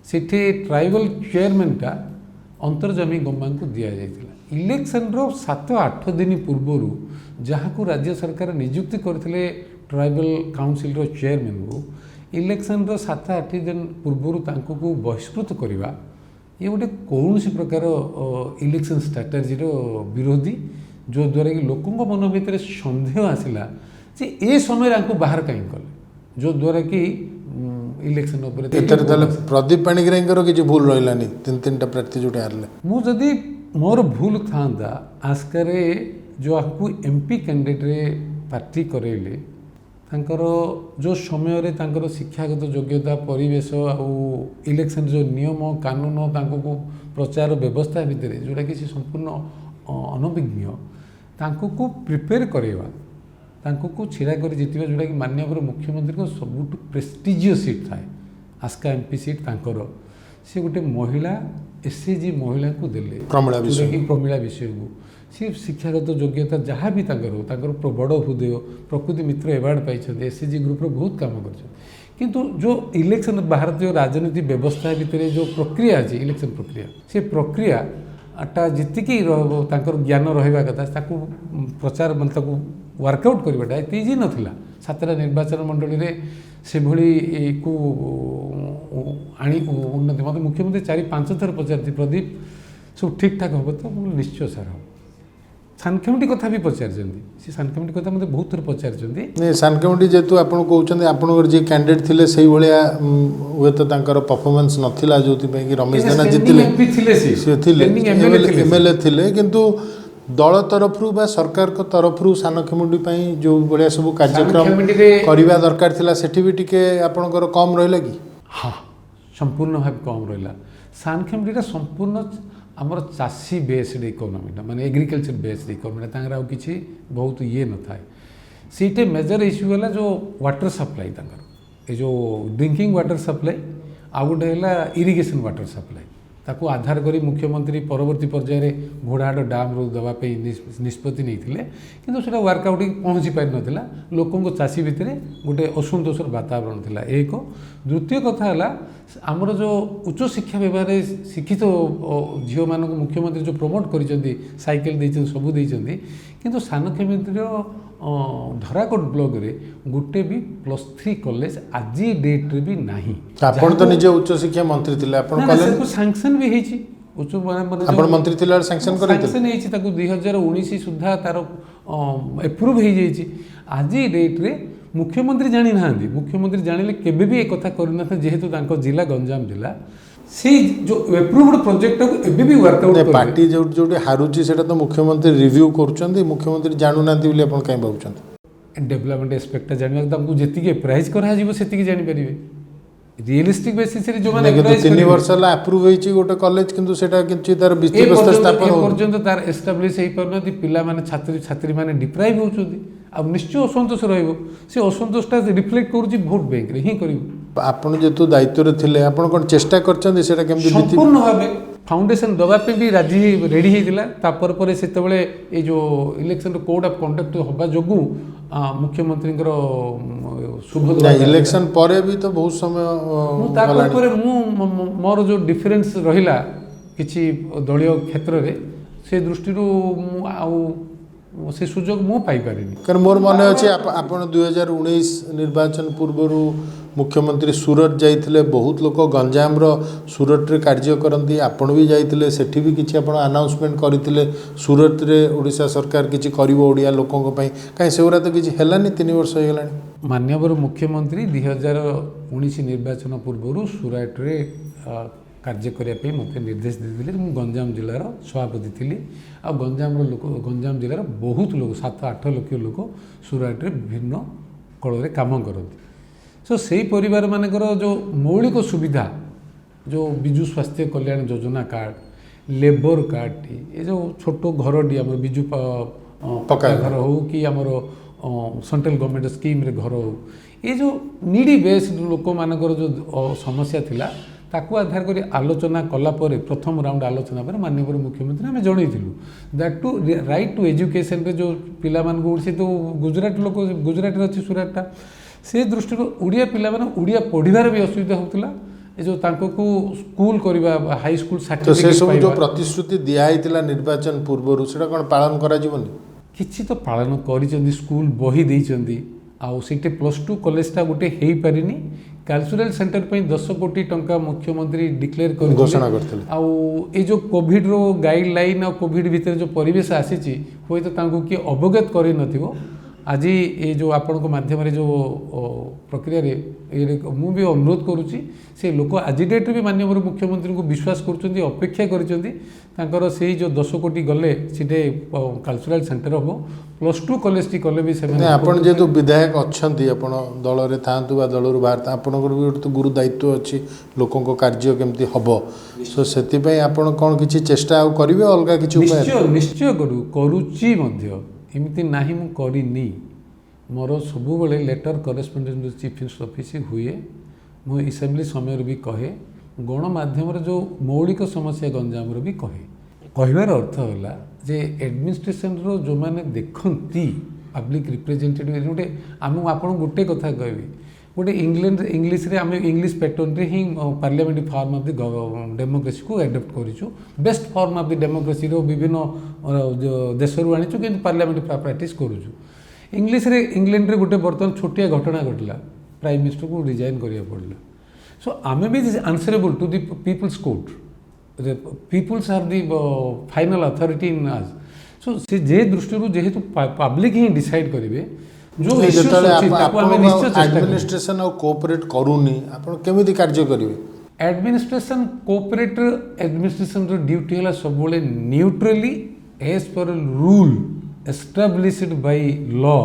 ସେଠି ଟ୍ରାଇବାଲ୍ ଚେୟାରମ୍ୟାନ୍ଟା ଅନ୍ତର୍ଜମୀ ଗମ୍ମାଙ୍କୁ ଦିଆଯାଇଥିଲା। ଇଲେକ୍ସନ୍ର 7-8 ଦିନ ପୂର୍ବରୁ ଯାହାକୁ ରାଜ୍ୟ ସରକାର ନିଯୁକ୍ତି କରିଥିଲେ ଟ୍ରାଇବାଲ୍ କାଉନସିଲ୍ର ଚେୟାରମ୍ୟାନ୍କୁ, ଇଲେକ୍ସନ୍ର 7-8 ଦିନ ପୂର୍ବରୁ ତାଙ୍କୁ ବହିଷ୍କୃତ କରିବା, ଏ ଗୋଟେ କୌଣସି ପ୍ରକାର ଇଲେକ୍ସନ୍ ଷ୍ଟ୍ରାଟେଜିର ବିରୋଧୀ, ଯଦ୍ୱାରା କି ଲୋକଙ୍କ ମନ ଭିତରେ ସନ୍ଦେହ ଆସିଲା ଯେ ଏ ସମୟରେ ଆଙ୍କୁ ବାହାର କାହିଁ କଲେ, ଯଦ୍ୱାରା କି ଇଲେକ୍ସନ୍ ଉପରେ ଏଥିରେ ତାହେଲେ ପ୍ରଦୀପ ପାଣିଗ୍ରାହୀଙ୍କର କିଛି ଭୁଲ ରହିଲାନି, 3-3ଟା ପ୍ରାର୍ଥୀ ଯେଉଁଟା ହାରିଲେ। ମୁଁ ଯଦି ମୋର ଭୁଲ ଥାଆନ୍ତା, ଆସ୍କାରେ ଯାହାକୁ MP କ୍ୟାଣ୍ଡିଡେଟ୍ରେ ପ୍ରାର୍ଥୀ କରେଇଲେ, ତାଙ୍କର ଯେଉଁ ସମୟରେ ତାଙ୍କର ଶିକ୍ଷାଗତ ଯୋଗ୍ୟତା, ପରିବେଶ ଆଉ ଇଲେକ୍ସନ୍ ଯେଉଁ ନିୟମ କାନୁନ, ତାଙ୍କୁ ପ୍ରଚାର ବ୍ୟବସ୍ଥା ଭିତରେ ଯେଉଁଟାକି ସେ ସମ୍ପୂର୍ଣ୍ଣ ଅନଭିଜ୍ଞ, ତାଙ୍କୁ ପ୍ରିପେୟାର କରାଇବା, ତାଙ୍କୁ ଛିଡ଼ା କରି ଜିତିବା, ଯେଉଁଟାକି ମାନ୍ୟବର ମୁଖ୍ୟମନ୍ତ୍ରୀଙ୍କ ସବୁଠୁ ପ୍ରେଷ୍ଟିଜିୟସ୍ ସିଟ୍ ଥାଏ, ଆସ୍କା MP ସିଟ୍ ତାଙ୍କର। ସେ ଗୋଟେ ମହିଳା SAG ମହିଳାଙ୍କୁ ଦେଲେ, ଯେଉଁଟାକି ପ୍ରମିଳା ବିଷୟକୁ। ସେ ଶିକ୍ଷାଗତ ଯୋଗ୍ୟତା ଯାହା ବି ତାଙ୍କର ବଡ଼ ହୃଦୟ, ପ୍ରକୃତି ମିତ୍ର ଆୱାର୍ଡ଼ ପାଇଛନ୍ତି, SAG ଗ୍ରୁପ୍ର ବହୁତ କାମ କରିଛନ୍ତି। କିନ୍ତୁ ଯେଉଁ ଇଲେକ୍ସନ୍, ଭାରତୀୟ ରାଜନୀତି ବ୍ୟବସ୍ଥା ଭିତରେ ଯେଉଁ ପ୍ରକ୍ରିୟା ଅଛି, ଇଲେକ୍ସନ୍ ପ୍ରକ୍ରିୟା, ସେ ପ୍ରକ୍ରିୟାଟା ଯେତିକି ତାଙ୍କର ଜ୍ଞାନ ରହିବା କଥା, ତାକୁ ପ୍ରଚାର ମାନେ ତାକୁ ୱାର୍କଆଉଟ୍ କରିବାଟା ଏତେ ଇଜି ନଥିଲା। 7ଟା ନିର୍ବାଚନ ମଣ୍ଡଳୀରେ ସେଭଳିକୁ ଉନ୍ନତି, ମୋତେ ମୁଖ୍ୟମନ୍ତ୍ରୀ 4-5 ଥର ପଚାରିଥିଲେ, ପ୍ରଦୀପ ସବୁ ଠିକ୍ଠାକ୍ ହେବ ତ? ମୁଁ ନିଶ୍ଚୟ ସାର୍ ହେବ। ସାନଖେମୁଣ୍ଡି କଥା ବି ପଚାରିଛନ୍ତି, ସେ ସାନଖେମୁଣ୍ଡି କଥା ମୋତେ ବହୁତ ଥର ପଚାରିଛନ୍ତି। ସାନଖେମୁଣ୍ଡି ଯେହେତୁ ଆପଣ କହୁଛନ୍ତି ଆପଣଙ୍କର ଯିଏ କ୍ୟାଣ୍ଡିଡେଟ୍ ଥିଲେ ସେଇଭଳିଆ ହୁଏତ ତାଙ୍କର ପରଫର୍ମାନ୍ସ ନଥିଲା, ଯେଉଁଥିପାଇଁ କି ରମେଶ ଜେନା ଜିତିଲେ, ସେ ଥିଲେ MLA ଥିଲେ, କିନ୍ତୁ ଦଳ ତରଫରୁ ବା ସରକାରଙ୍କ ତରଫରୁ ସାନଖେମୁଣ୍ଡି ପାଇଁ ଯେଉଁ ଭଳିଆ ସବୁ କାର୍ଯ୍ୟକ୍ରମ କରିବା ଦରକାର ଥିଲା, ସେଠି ବି ଟିକେ ଆପଣଙ୍କର କମ୍ ରହିଲା କି? ହଁ, ସମ୍ପୂର୍ଣ୍ଣ ଭାବେ କମ୍ ରହିଲା। ସାନଖେମୁଣ୍ଡିଟା ସମ୍ପୂର୍ଣ୍ଣ ଆମର ଚାଷୀ ବେସ୍ଡ ଇକୋନୋମିଟା, ମାନେ ଏଗ୍ରିକଲଚର ବେସ୍ଡ ଇକୋନୋମିଟା, ତାଙ୍କର ଆଉ କିଛି ବହୁତ ଇଏ ନଥାଏ। ସେଇଟା ମେଜର ଇସ୍ୟୁ ହେଲା ଯେଉଁ ୱାଟର ସପ୍ଲାଇ, ତାଙ୍କର ଏ ଯେଉଁ ଡ୍ରିଙ୍କିଂ ୱାଟର ସପ୍ଲାଇ, ଆଉ ଗୋଟେ ହେଲା ଇରିଗେସନ୍ ୱାଟର ସପ୍ଲାଇ। ତାକୁ ଆଧାର କରି ମୁଖ୍ୟମନ୍ତ୍ରୀ ପରବର୍ତ୍ତୀ ପର୍ଯ୍ୟାୟରେ ଘୋଡ଼ାହାଡ଼ ଡ୍ୟାମ୍ରୁ ଦେବା ପାଇଁ ନିଷ୍ପତ୍ତି ନେଇଥିଲେ, କିନ୍ତୁ ସେଇଟା ୱାର୍କଆଉଟ୍ ପହଞ୍ଚି ପାରିନଥିଲା। ଲୋକଙ୍କ ଚାଷୀ ଭିତରେ ଗୋଟେ ଅସନ୍ତୋଷର ବାତାବରଣ ଥିଲା, ଏକ। ଦ୍ୱିତୀୟ କଥା ହେଲା ଆମର जो उच्च शिक्षा व्यवहार शिक्षित झील मान मुख्यमंत्री जो प्रमोट कर साइकेल देइछन सबू देइछन किंतु सानखेमेतिर धराकोट ब्लॉक रे गोटे भी +3 कॉलेज आज डेट रे भी नाही। आपण तो निजे उच्च शिक्षा मंत्री थिले आपण कॉलेज को सैंक्शन भी हेछि उच्च आपण मंत्री थिले सैंक्शन करै सैंक्शन हेछि ताको 2019 सुधा तार अप्रूव हे जेछि आज डेट रे मुख्यमंत्री जानी ना मुख्यमंत्री जानिले केबे भी एक कथा करना था जेहेतु तांको जिला गंजाम जिला से जो अप्रूव्ड प्रोजेक्ट को एबे भी वर्कआउट कर पार्टी जो जो हारुची सेटा तो मुख्यमंत्री रिव्यू करछंती मुख्यमंत्री जानु नांती बोली आपण काई भाबुछंती डेवलपमेंट एस्पेक्ट जानिबा तांको जेतिके प्राइस करा जीवो सेतिके जानि परिबे रियलिस्टिक बेसिस रे जो माने 3 वर्ष ला अप्रूव हेची गोटे कॉलेज किंतु सेटा किंतु तार भित्तिप्रस्तर स्थापन हो पर्यंत तार एस्टैब्लिश हे परनती पिला माने छात्री छात्री माने डिप्राइव होचुंती अब निश्चय असंतोष रहिबो से असंतोषटा रिफ्लेक्ट करूची वोट बैंक रे ही करिवो आपण जेतु दायित्व रे थिले आपण कोन चेष्टा करछंती सेटा केमति संपूर्ण भाबे फाउंडेशन दबा पे भी राजी रेडी हेतिला तापर परे सेतबेले ए जो इलेक्शन कोड ऑफ कंडक्ट होबा जोगु मुख्यमंत्री शुभ इलेक्शन परे भी तो बहुत समय तापर मोर जो डिफरेंस रहिला किछि दलीय क्षेत्र रे से दृष्टि से सुजोग मु पाई पारिनी कारण मोर मन अछि आपण 2019 निर्वाचन पूर्व मुख्यमंत्री सूरत जाइथिले बहुत लोक गंजाम रो सूरत रे कार्य करंती आपण भी जाइथिले सेठी भी किछि आपण अनाउंसमेंट करथिले सूरत रे ओडिशा सरकार किछि करिवो ओडिया लोकन को पई काई सेउरा तो किछि हेलानी 3 वर्ष हो गेलानी। माननीय मुख्यमंत्री 2019 निर्वाचन पूर्व सूरत रे कार्य करने मत निर्देश देते मुझे गंजाम जिलार सभापति थी आ गंजाम लोक गंजाम जिलार बहुत लोग 7-8 लाख लोक सूरत रे विभिन्न कल काम करती सो से परिवार मानकर जो मौलिक सुविधा जो विजु स्वास्थ्य Kalyan Yojana card labour card ये जो छोट घरटी आम विजु पक्का घर हो कि आमर सेंट्रल गवर्नमेंट स्कीम रे घर हो ये जो नीडी बेस्ड लोक मानकर जो समस्या थिला ताकू आधार कर आलोचना कला परे प्रथम राउंड आलोचना पर माननीय मुख्यमंत्री आम जनइलु that to right to education रे जो पिला मानकु से तो गुजरात लोक गुजरात रे अछि सूरतटा से दृष्टि ओडिया पिला माने ओडिया पढ़िबार भी असुविधा होतला ए जो तांको को स्कूल करबा हाई स्कूल सर्टिफिकेट तो से सब जो प्रतिश्रुति दिया हितला निर्वाचन पूर्व सेटा कोन पालन करा जीवनी किछि तो पालन करिसेंदी स्कूल बही देइसेंदी आउ सेटे +2 कॉलेजटा गोटे हेई पारिनी कल्चरल सेंटर पे 10 कोटी टंका मुख्यमंत्री डिक्लेयर कर घोषणा करथिले आउ ए जो कोविड रो गाइडलाइन और कोविड भीतर जो परिवेश आसीची होय तो तांको कि अवगत करि नथिबो आज ये जो आपण को माध्यम रे जो प्रक्रिया रे मु भी अनुरोध करूची से लोक आज डेट भी माननीय मुख्यमंत्री को विश्वास करछंती अपेक्षा करछंती तांकर से जो 10 कोटी गले सिटे कल्चरल सेंटर हो +2 कॉलेज टी कले भी से आपण जे तो विधायक अछंती आपण दल रे थांतु बा दल रो बाहर आपण को भी तो गुरु दायित्व अछि लोकन को कार्य केमती हबो सो सेति पई आपण कोन किछि चेष्टा आ करिवे अलगा किछि उपाय निश्चय निश्चय करूची मध्य एमती नाही मु करिनी मोर सबु बेले लेटर करेस्पोंडेंस चीफ मिनिस्टर ऑफिस हुए मु असेंबली समय भी कहे गणमाध्यम जो मौलिक समस्या गंजाम भी कहे कहबार अर्थ है जे एडमिनिस्ट्रेशन रो जो माने देखंती पब्लिक रिप्रेजेंटेटिव गोटे आम आपन गोटे कथा कहबी गोटे इंग्लैंड इंग्लिश रे आम इंग्लिश पैटर्न रे ही parliament form of the democracy को एडप्ट करिछु best form of the democracy रो विभिन्न देश रू आनिछु कि पार्लियामेंट प्रैक्टिस करूछु इंग्लिश रे इंग्लैंड रे गोटे बर्तन छोटिया घटना घटला प्राइम मिनिस्टर को रिजाइन करिया पड़ला सो आमे भी answerable to the peoples court peoples are the final authority in us so से जे दृष्टि जेहेतु पब्लिक ही डिसाइड करिवे जो एडमिनिस्ट्रेशन और कोऑपरेट करूनी आपण केमिति कार्य करिवे एडमिनिस्ट्रेशन कोऑपरेट एडमिनिस्ट्रेशन रो ड्यूटी हला सब बेले neutrally as per rule established by law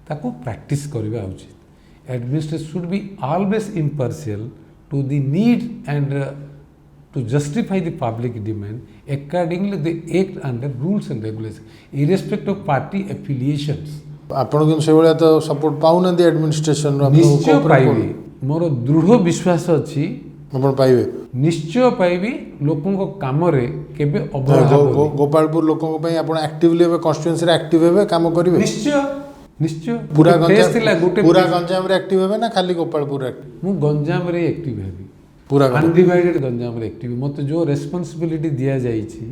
ताको प्रैक्टिस करबा उचित administration should be always impartial to the need and to justify the public demand accordingly they act under rules and regulations irrespective of party affiliations आपण के से बेला तो support pound the administration निश्चय पाइबे मोर दृढ़ विश्वास अछि आपण पाइबे निश्चय पाइबे लोकन को काम रे केबे अवहेला गोपालपुर लोकन को पई आपण एक्टिवली एबे कॉन्स्टिट्यूएंसी रे एक्टिव हेबे काम करिवे निश्चय निश्चय पूरा गंजाम रे एक्टिव हेबे ना खाली गोपालपुर रे मु गंजाम रे एक्टिव हेबी पूरा अनडिवाइडेड गंजाम एक्टिव मत जो रेस्पॉन्सिबिलिटी दिया जाइछि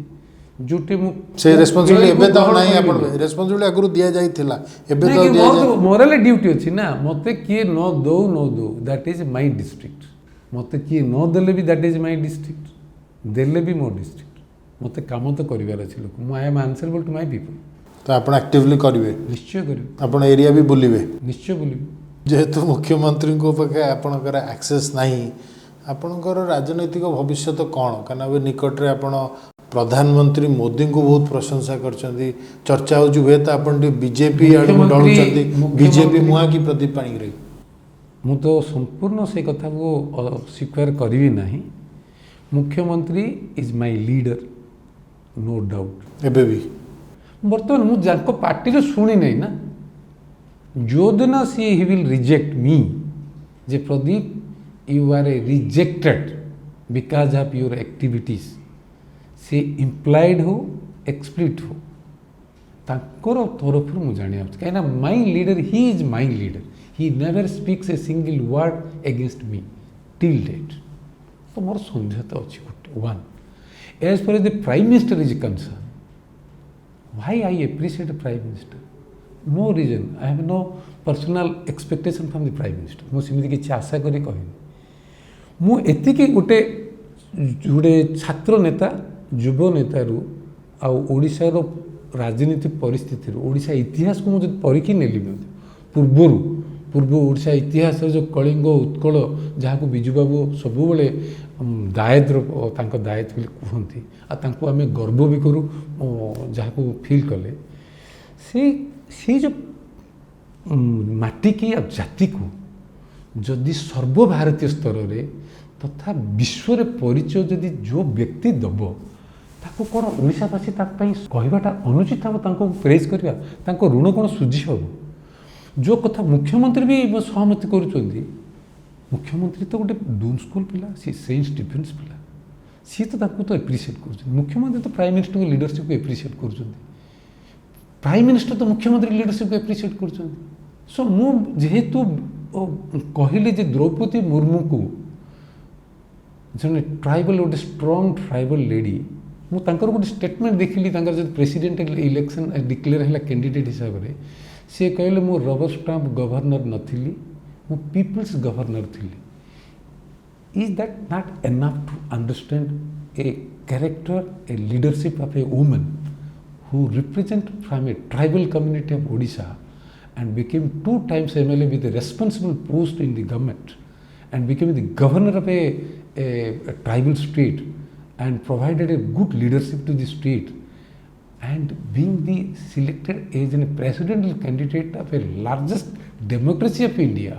जोटे मु से रेस्पॉन्सिबिलिटी एबे तो नाही आपण रेस्पॉन्सिबिलिटी अगुरु दिया जाइथिला एबे तो दिया जाय मोरल ड्यूटी अछि ना मते किए न दो दैट इज माय डिस्ट्रिक्ट मते किए न देले भी दैट इज माय डिस्ट्रिक्ट देले भी मो डिस्ट्रिक्ट मते काम तो करिवार अछि लोक मु I am answerable to my people तो आपण एक्टिवली करिवे निश्चय करिवे आपण एरिया भी बुलिवे निश्चय बुलिवे जेहेतु मुख्यमंत्री को पाखे आपणकर एक्सेस नहीं आपणकर राजनैतिक भविष्य तो कौन कहीं निकट में आपण प्रधानमंत्री मोदी को बहुत प्रशंसा करछंती चर्चा हो हुए तो आप बीजेपी आड़ू डरुंट बीजेपी मुहा की प्रदीप पाणिग्राही मु तो संपूर्ण से कथा को स्वीकार करी नहीं मुख्यमंत्री is my leader no doubt एबे भी बर्तमान मु जाको पार्टी रे सुनी नहीं ना जो दिन she he will reject me जे Pradeep you are a rejected because of your activities से इम्प्लाइड हो एक्सप्लिट हो ताकर तरफ मुझे जाना कहीं my leader he is my leader he never speaks a single word against me till date तो मोर समझौता अच्छी गोटे one as far the prime minister is concern why I appreciate prime minister no reason I have no personal expectation from the prime minister मु सेମିତି କିଛି आशा करी कहनी मु एतिकी गोटे जोड़े छात्र नेता युव नेतारू आशार राजनीति परिस्थिति ओडिशा इतिहास को मुझे परीक्षी नेली पूर्व ओडिशा इतिहास जो कलिंग उत्कल जहाँ को बिजू बाबू सबु दायित्व दायित्व कहती आम गर्व भी करूँ जहाँ को फील कले से जो माटी की जाति को जदि सर्वभारतीय स्तर में तथा विश्व परिचय जदि जो व्यक्ति दब ताको कौन ओडिशावासी कहवाटा अनुचित हम प्रेज करवा ऋण कौन सुझी हम जो कथा मुख्यमंत्री भी सहमति करुँच मुख्यमंत्री तो गोटे डून स्कूल पिला सी सेंट स्टीफेन्स पिला सी तो एप्रिशिएट कर मुख्यमंत्री तो प्राइम मिनिस्टर को लीडरशिप को एप्रिशिएट कर प्राइम मिनिस्टर तो मुख्यमंत्री लीडरशिप को एप्रिशिएट कर सो मुझेतु कहली जे द्रौपदी मुर्मू को जन ट्राइबल गोटे स्ट्रंग ट्राइबल लेडी मुझे गोटे स्टेटमेंट देखिली जब प्रेसिडेंट इलेक्शन डिक्लेयर है कैंडिडेट हिसाब से सी कहले मु रबर स्टाम्प गवर्नर नथिली मु पीपल्स गवर्नर थी is that not enough to understand a character a leadership of a woman who represent from a tribal community of Odisha and became 2 times MLA with a responsible post in the government and became the governor of a tribal state and provided a good leadership to the state and being the selected as a presidential candidate of a largest democracy of India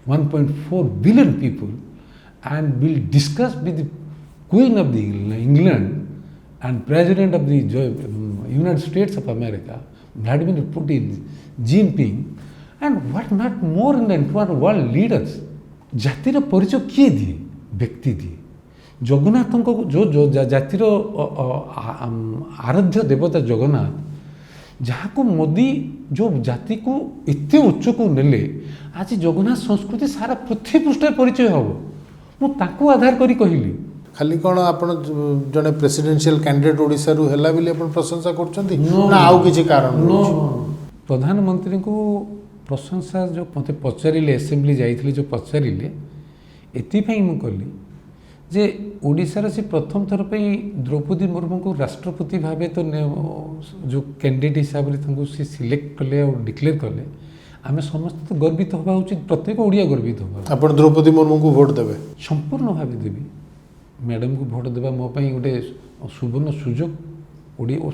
1.4 billion people and will discuss with the Queen of the England and President of the United States of America Vladimir Putin Jinping and what not more in the entire world leaders जातिर परिचय किए दिए व्यक्ति दिए जगन्नाथ को जो जातिर आराध्य देवता जगन्नाथ जहाँ को मोदी जो जाति को इतने उच्च को नेले आज जगन्नाथ संस्कृति सारा पृथ्वी पृष्ठ परिचय हम मुझे आधार करी कहली खाली कौन आपण जने प्रेसिडेंशियल कैंडिडेट ओडिसा रु हैला बिले आपण प्रशंसा करछंती ना आउ किछि कारण नो प्रधानमंत्री को प्रशंसा जो मते पचारिले असेंबली जाइथिले जो पचारिले एतिपई मु कहली जे ओडिसा से प्रथम थर पे द्रौपदी मुर्मू को राष्ट्रपति भावे तो जो कैंडिडेट हिसाब से सी सिलेक्ट कले और डिक्लेयर कले आम समस्त तो गर्वित हवा उचित प्रत्येक ओडिया गर्वित हवा आपण द्रौपदी मुर्मू को वोट देबे संपूर्ण भावे देबी मैडम को भोट देवा मो गोटे सुवर्ण सुजोग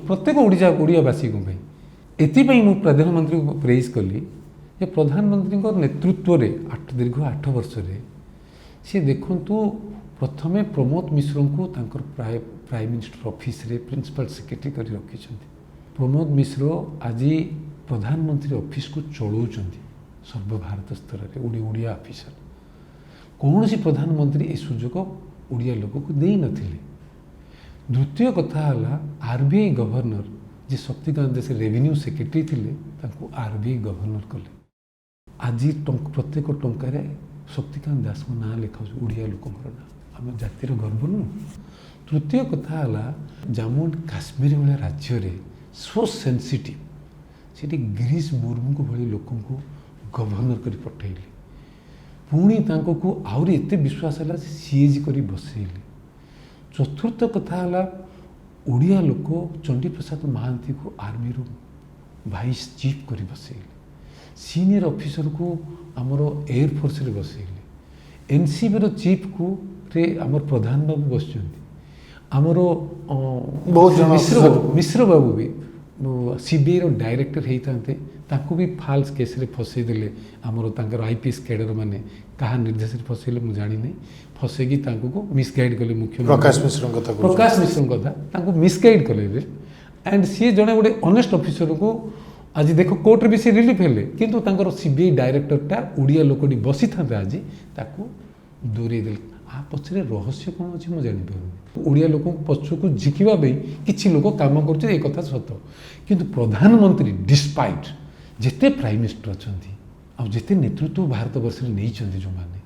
प्रत्येक ओडियावासी को एतिपई मु प्रधानमंत्री को प्रेज कली जे प्रधानमंत्री नेतृत्व रे दीर्घ 8 वर्ष सी देखु प्रथमे प्रमोद मिश्र को प्राइम मिनिस्टर ऑफिस रे प्रिंसिपल सेक्रेटरी कर रखी प्रमोद मिश्र आज प्रधानमंत्री ऑफिस को चलाउछंती सर्वभारत स्तर में ओडिया ऑफिसर कौन सी प्रधानमंत्री ए सुजोग ओडिया लोक को दे नथिले द्वितीय कथा है आरबीआई गवर्नर जी शक्तिकांत दास रेवेन्यू सेक्रेटरी थिले तांको आरबीआई गवर्नर कले आज प्रत्येक टंकार शक्तिकांत दास को ना लिखा ओडिया लोक ना ଆମ ଜାତିର ଗର୍ବ ନୁହଁ। ତୃତୀୟ କଥା ହେଲା ଜାମ୍ମୁ ଆଣ୍ଡ କାଶ୍ମୀର ଭଳିଆ ରାଜ୍ୟରେ ସୋ ସେନ୍ସିଟିଭ୍, ସେଠି ଗିରିଶ ମୁର୍ମୁଙ୍କୁ ଭଳି ଲୋକଙ୍କୁ ଗଭର୍ଣ୍ଣର କରି ପଠାଇଲେ, ପୁଣି ତାଙ୍କୁ ଆହୁରି ଏତେ ବିଶ୍ୱାସ ହେଲା ଯେ ସିଏଜି କରି ବସେଇଲେ। ଚତୁର୍ଥ କଥା ହେଲା ଓଡ଼ିଆ ଲୋକ ଚଣ୍ଡୀପ୍ରସାଦ ମହାନ୍ତିକୁ ଆର୍ମିରୁ ଭାଇସ୍ ଚିଫ୍ କରି ବସେଇଲେ, ସିନିୟର ଅଫିସରକୁ ଆମର ଏୟାରଫୋର୍ସରେ ବସେଇଲେ, ଏନ୍ସିବିର ଚିଫ୍କୁ ରେ ଆମର ପ୍ରଧାନବାବୁ ବସିଛନ୍ତି, ଆମର ମିଶ୍ର ବାବୁ ବି ସିବିଆଇର ଡାଇରେକ୍ଟର ହେଇଥାନ୍ତେ, ତାଙ୍କୁ ବି ଫାଲ୍ସ କେସ୍ରେ ଫସେଇ ଦେଲେ। ଆମର ତାଙ୍କର IPS କ୍ୟାଡର ମାନେ କାହା ନିର୍ଦ୍ଦେଶରେ ଫସେଇଲେ ମୁଁ ଜାଣିନି, ଫସେଇକି ତାଙ୍କୁ ମିସଗାଇଡ୍ କଲେ। ମୁଖ୍ୟମନ୍ତ୍ରୀ ପ୍ରକାଶ ମିଶ୍ରଙ୍କ କଥା ତାଙ୍କୁ ମିସଗାଇଡ୍ କଲେ ଆଣ୍ଡ ସିଏ ଜଣେ ଗୋଟେ ଅନେଷ୍ଟ ଅଫିସରକୁ ଆଜି ଦେଖ କୋର୍ଟରେ ବି ସେ ରିଲିଫ୍ ହେଲେ, କିନ୍ତୁ ତାଙ୍କର ସିବିଆଇ ଡାଇରେକ୍ଟରଟା ଓଡ଼ିଆ ଲୋକଟି ବସିଥାନ୍ତେ ଆଜି ତାକୁ ଦୂରେଇ ଦେଲେ। ଆ ପଛରେ ରହସ୍ୟ କ'ଣ ଅଛି ମୁଁ ଜାଣିପାରୁନି। ଓଡ଼ିଆ ଲୋକଙ୍କୁ ପଛକୁ ଝିକିବା ପାଇଁ କିଛି ଲୋକ କାମ କରୁଛନ୍ତି, ଏ କଥା ସତ। କିନ୍ତୁ ପ୍ରଧାନମନ୍ତ୍ରୀ ଡିସ୍ପାଇଟ୍ ଯେତେ ପ୍ରାଇମ୍ ମିନିଷ୍ଟର ଅଛନ୍ତି ଆଉ ଯେତେ ନେତୃତ୍ୱ ଭାରତବର୍ଷରେ ନେଇଛନ୍ତି ଯେଉଁମାନେ,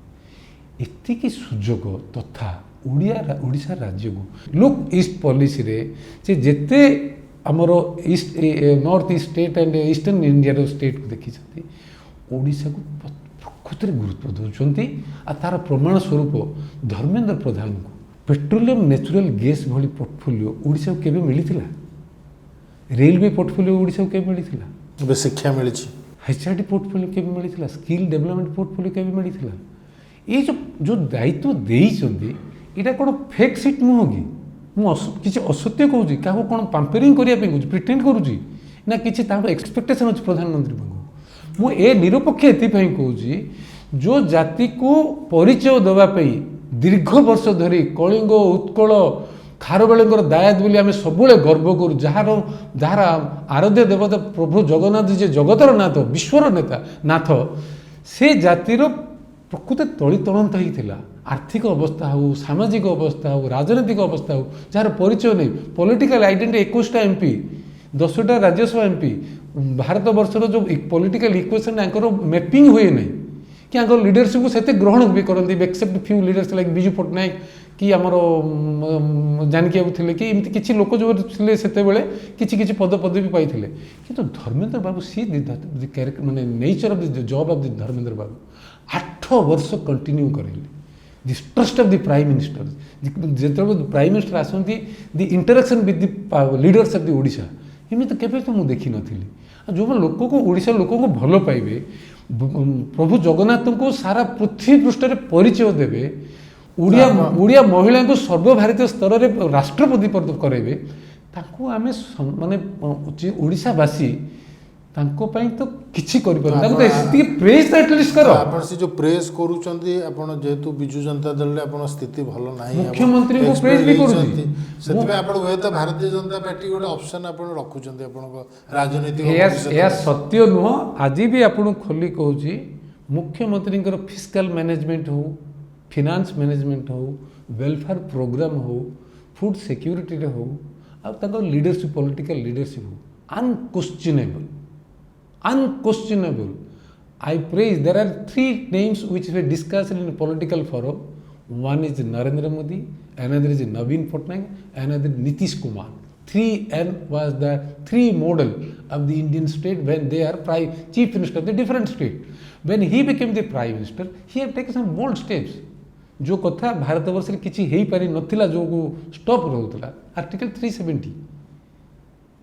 ଏତିକି ସୁଯୋଗ ତଥା ଓଡ଼ିଶା ରାଜ୍ୟକୁ ଲୁକ୍ ଇଷ୍ଟ ପଲିସିରେ ସେ ଯେତେ ଆମର east north east state and eastern ଇଣ୍ଡିଆର ଷ୍ଟେଟ୍କୁ ଦେଖିଛନ୍ତି, ଓଡ଼ିଶାକୁ ପ୍ରକୃତରେ ଗୁରୁତ୍ୱ ଦେଉଛନ୍ତି। ଆଉ ତା'ର ପ୍ରମାଣ ସ୍ୱରୂପ ଧର୍ମେନ୍ଦ୍ର ପ୍ରଧାନଙ୍କୁ ପେଟ୍ରୋଲିୟମ ନ୍ୟାଚୁରାଲ ଗ୍ୟାସ୍ ଭଳି ପୋର୍ଟଫୋଲିଓ ଓଡ଼ିଶାକୁ କେବେ ମିଳିଥିଲା? ରେଲୱେ ପୋର୍ଟଫୋଲିଓ ଓଡ଼ିଶାକୁ କେବେ ମିଳିଥିଲା? ଏବେ ଶିକ୍ଷା ମିଳିଛି। HRD ପୋର୍ଟଫୋଲିଓ କେବେ ମିଳିଥିଲା? ସ୍କିଲ୍ ଡେଭଲପମେଣ୍ଟ ପୋର୍ଟଫୋଲିଓ କେବେ ମିଳିଥିଲା? ଏଇ ଯେଉଁ ଦାୟିତ୍ୱ ଦେଇଛନ୍ତି, ଏଇଟା କ'ଣ ଫେକ୍ ସିଟ୍ ନୁହଁ କି? ମୁଁ କିଛି ଅସତ୍ୟ କହୁଛି, କାହାକୁ କ'ଣ ପାମ୍ପରିଂ କରିବା ପାଇଁ କହୁଛି, ପ୍ରିଟେଣ୍ଡ କରୁଛି ନା କିଛି ତାଙ୍କର ଏକ୍ସପେକ୍ଟେସନ୍ ଅଛି ପ୍ରଧାନମନ୍ତ୍ରୀ ପାଖକୁ? ମୁଁ ଏ ନିରପେକ୍ଷ ଏଥିପାଇଁ କହୁଛି, ଯେଉଁ ଜାତିକୁ ପରିଚୟ ଦେବା ପାଇଁ ଦୀର୍ଘ ବର୍ଷ ଧରି କଳିଙ୍ଗ ଉତ୍କଳ ଖାରବେଳଙ୍କର ଦାୟାଦ ବୋଲି ଆମେ ସବୁବେଳେ ଗର୍ବ କରୁ, ଯାହାର ଆରାଧ୍ୟ ଦେବତା ପ୍ରଭୁ ଜଗନ୍ନାଥ ଯେ ଜଗତର ନାଥ, ବିଶ୍ୱର ନାଥ, ସେ ଜାତିର ପ୍ରକୃତ ତଳିତଳନ୍ତ ହେଇଥିଲା। ଆର୍ଥିକ ଅବସ୍ଥା ହେଉ, ସାମାଜିକ ଅବସ୍ଥା ହେଉ, ରାଜନୈତିକ ଅବସ୍ଥା ହେଉ, ଯାହାର ପରିଚୟ ନେଇ ପଲିଟିକାଲ ଆଇଡେଣ୍ଟିଟି 21ଟା MP, 10ଟା ରାଜ୍ୟସଭା MP, ଭାରତବର୍ଷର ଯେଉଁ ପଲିଟିକାଲ ଇକ୍ୱେସନ୍ ଆଙ୍କର ମ୍ୟାପିଂ ହୁଏ ନାହିଁ କି ଆଙ୍କର ଲିଡରସିପକୁ ସେତେ ଗ୍ରହଣ ବି କରନ୍ତି, except few leaders like Biju Patnaik କି ଆମର ଜାନକୀ ବାବୁ ଥିଲେ, କି ଏମିତି କିଛି ଲୋକ ଯେଉଁ ଥିଲେ ସେତେବେଳେ କିଛି କିଛି ପଦପଦବୀ ପାଇଥିଲେ। କିନ୍ତୁ ଧର୍ମେନ୍ଦ୍ର ବାବୁ ସିଏ ମାନେ nature of the job of the Dharmendra babu 8 ବର୍ଷ କଣ୍ଟିନ୍ୟୁ କରେଇଲେ। The trust of the prime minister, ଯେତେବେଳେ ପ୍ରାଇମ୍ ମିନିଷ୍ଟର ଆସନ୍ତି, the interaction with the leaders of the Odisha, ଏମିତି କେବେ ତ ମୁଁ ଦେଖିନଥିଲି। ଆଉ ଯେଉଁମାନେ ଲୋକଙ୍କୁ ଓଡ଼ିଶାର ଲୋକଙ୍କୁ ଭଲ ପାଇବେ, ପ୍ରଭୁ ଜଗନ୍ନାଥଙ୍କୁ ସାରା ପୃଥିବୀ ପୃଷ୍ଠରେ ପରିଚୟ ଦେବେ, ଓଡ଼ିଆ ମହିଳାଙ୍କୁ ସର୍ବଭାରତୀୟ ସ୍ତରରେ ରାଷ୍ଟ୍ରପତି ପଦ କରାଇବେ, ତାଙ୍କୁ ଆମେ ମାନେ ଓଡ଼ିଶାବାସୀ ତାଙ୍କ ପାଇଁ ତ କିଛି କରିପାରୁନି, ତାଙ୍କୁ ତ ଏତିକି ପ୍ରେଜ୍ ଆଟଲିଷ୍ଟ କର। ଆପଣ ସେ ଯେଉଁ ପ୍ରେଜ୍ କରୁଛନ୍ତି, ଆପଣ ଯେହେତୁ ବିଜୁ ଜନତା ଦଳରେ ଆପଣ ସ୍ଥିତି ଭଲ ନାହିଁ, ମୁଖ୍ୟମନ୍ତ୍ରୀଙ୍କୁ ପ୍ରେଜ୍ ବି କରୁଛନ୍ତି, ସେଥିପାଇଁ ଆପଣ ହୁଏତ ଭାରତୀୟ ଜନତା ପାର୍ଟି ଗୋଟେ ଅପସନ୍ ଆପଣ ରଖୁଛନ୍ତି ଆପଣଙ୍କ ରାଜନୈତିକ। ଏହା ସତ୍ୟ ନୁହଁ। ଆଜି ବି ଆପଣଙ୍କୁ ଖୋଲି କହୁଛି, ମୁଖ୍ୟମନ୍ତ୍ରୀଙ୍କର ଫିସ୍କାଲ ମ୍ୟାନେଜମେଣ୍ଟ ହଉ, ଫିନାନ୍ସ ମ୍ୟାନେଜମେଣ୍ଟ ହଉ, ୱେଲଫେୟାର ପ୍ରୋଗ୍ରାମ ହଉ, ଫୁଡ ସିକ୍ୟୁରିଟିରେ ହଉ, ଆଉ ତାଙ୍କର ଲିଡରସିପ୍, ପଲିଟିକାଲ ଲିଡରସିପ୍ ହଉ, unquestionable. I praise. There are 3 names which were discussed in a political forum. One is Narendra Modi, another is Naveen Patnaik, another Nitish Kumar. 3N was the 3 model of the Indian state when they are chief minister of the different state. When he became the prime minister, he had taken some bold steps. जो कथा भारतवर्ष किसी हो पारि नथिला, जो stop रोला article 370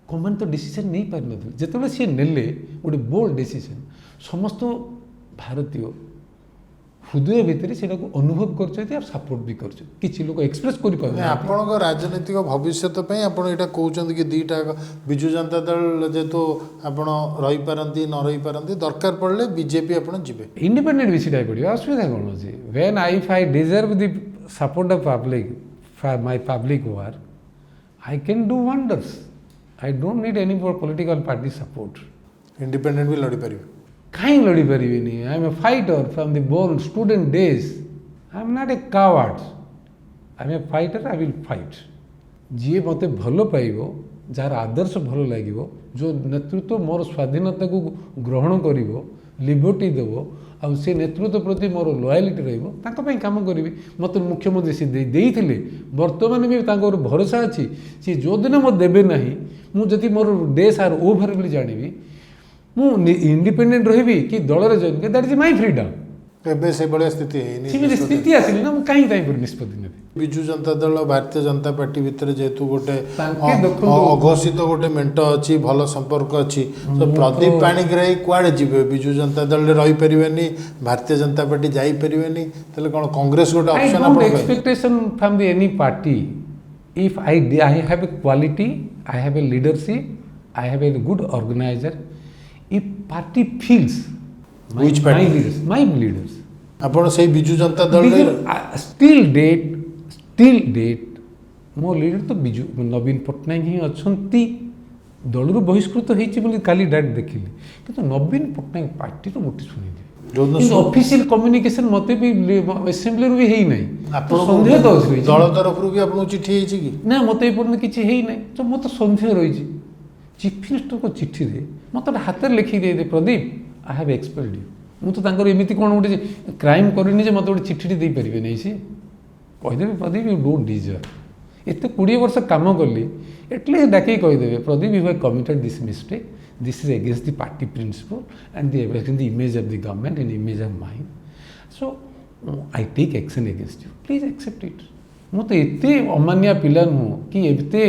government तो decision नहीं पारि नथिले, जेतेबेले सी नेले गोटे बोल्ड डिसीजन, समस्त भारतीय हृदय भितर से अनुभव कर सपोर्ट भी कर लोग एक्सप्रेस कर राजनीतिक भविष्य आप कहते कि 2टा विजु जनता दल जेहेतु आप रही पारती न रही पारती, दरकार पड़े बीजेपी आप जीवे इंडिपेंडेंट भी सीटा पड़े, असुविधा कौन अच्छे? When I deserve the support of public for my public work, I can do wonders. I don't need any more political party support. Independent भी लड़ी पारे? कहीं लड़ी पारि? I am a fighter from the born student days. I am not a coward. I am a fighter. I will fight. जी मत भल पाइब, जार आदर्श भल लगे, जो नेतृत्व मोर स्वाधीनता को ग्रहण कर, लिबर्टी देव, आ ଆଉ ସେ ନେତୃତ୍ୱ ପ୍ରତି ମୋର ଲୟାଲିଟି ରହିବ ତାଙ୍କ ପାଇଁ କାମ କରିବି। ମୋତେ ମୁଖ୍ୟମନ୍ତ୍ରୀ ସେ ଦେଇଥିଲେ, ବର୍ତ୍ତମାନ ବି ତାଙ୍କ ଉପରେ ଭରସା ଅଛି। ସେ ଯେଉଁଦିନ ମୋତେ ଦେବେ ନାହିଁ, ମୁଁ ଯଦି ମୋର ଡେଜ୍ ଆର୍ ଓଭର୍ ବୋଲି ଜାଣିବି, ମୁଁ ଇଣ୍ଡିପେଣ୍ଡେଣ୍ଟ ରହିବି କି ଦଳରେ ଜଏନ୍ କରିବି, ଦ୍ୟାଟ୍ ଇଜ୍ ମାଇ ଫ୍ରିଡମ୍। ଏବେ ସେଭଳିଆ ସ୍ଥିତି ହେଇନି। ସେମିତି ସ୍ଥିତି ଆସିଲି ନା, ମୁଁ କାହିଁକି ତା ଉପରେ ନିଷ୍ପତ୍ତି ନେବି? ବିଜୁ ଜନତା ଦଳ ଭାରତୀୟ ଜନତା ପାର୍ଟି ଭିତରେ ଯେହେତୁ ଗୋଟେ ତାଙ୍କେ ଦେଖନ୍ତୁ ଅଘୋଷିତ ଗୋଟେ ମେଣ୍ଟ ଅଛି, ଭଲ ସମ୍ପର୍କ ଅଛି, ତ ପ୍ରଦୀପ ପାଣିଗ୍ରାହୀ କୁଆଡ଼େ ଯିବେ? ବିଜୁ ଜନତା ଦଳରେ ରହିପାରିବେନି, ଭାରତୀୟ ଜନତା ପାର୍ଟି ଯାଇପାରିବେନି, ତାହେଲେ କ'ଣ କଂଗ୍ରେସ ଗୋଟେ I option? don't expectation from the any party. If I have a quality, I have a leadership, I have a good organizer. If party feels Which party? my leaders. ଆପଣ ସେଇ ବିଜୁ ଜନତା ଦଳରେ still date ମୋ leader ତ ବିଜୁ ନବୀନ ପଟ୍ଟନାୟକ ହିଁ ଅଛନ୍ତି। ଦଳରୁ ବହିଷ୍କୃତ ହେଇଛି ବୋଲି କାଲି ଡାଇରେକ୍ଟ ଦେଖିଲି, କିନ୍ତୁ ନବୀନ ପଟ୍ଟନାୟକ ପାର୍ଟିରୁ ଗୋଟେ ଶୁଣିଲି, କିନ୍ତୁ ଅଫିସିଆଲ କମ୍ୟୁନିକେସନ ମୋତେ ବି ଆସେମ୍ବଲିରୁ ବି ହେଇନାହିଁ। ସନ୍ଦେହ ତ ଅଛି ଦଳ ତରଫରୁ ବି ଆପଣଙ୍କୁ ଚିଠି ହେଇଛି କି? ନା, ମୋତେ ଏପର୍ଯ୍ୟନ୍ତ କିଛି ହେଇନାହିଁ, ତ ମୋତେ ସନ୍ଦେହ ରହିଛି। ଚିଫ୍ ମିନିଷ୍ଟରଙ୍କ ଚିଠିରେ ମୋତେ ଗୋଟେ ହାତରେ ଲେଖିକି ଦେଇଦେ, Pradeep I have expelled you. ମୁଁ ତ ତାଙ୍କର ଏମିତି କ'ଣ ଗୋଟେ କ୍ରାଇମ୍ କରିନି ଯେ ମୋତେ ଗୋଟେ ଚିଠିଟି ଦେଇପାରିବେ ନାହିଁ। ସେ କହିଦେବେ, ପ୍ରଦୀପ ୟୁ ଡୋଣ୍ଟ ଡିଜର୍ଭ। ଏତେ 20 ବର୍ଷ କାମ କଲି, ଏଟଲିଷ୍ଟ ଡାକିକି କହିଦେବେ, Pradeep you have committed this mistake, this is against the party principle and the image of the government and image of mind, so I take action against you, please accept it. ମୁଁ ତ ଏତେ ଅମାନିଆ ପିଲା ନୁହଁ କି ଏତେ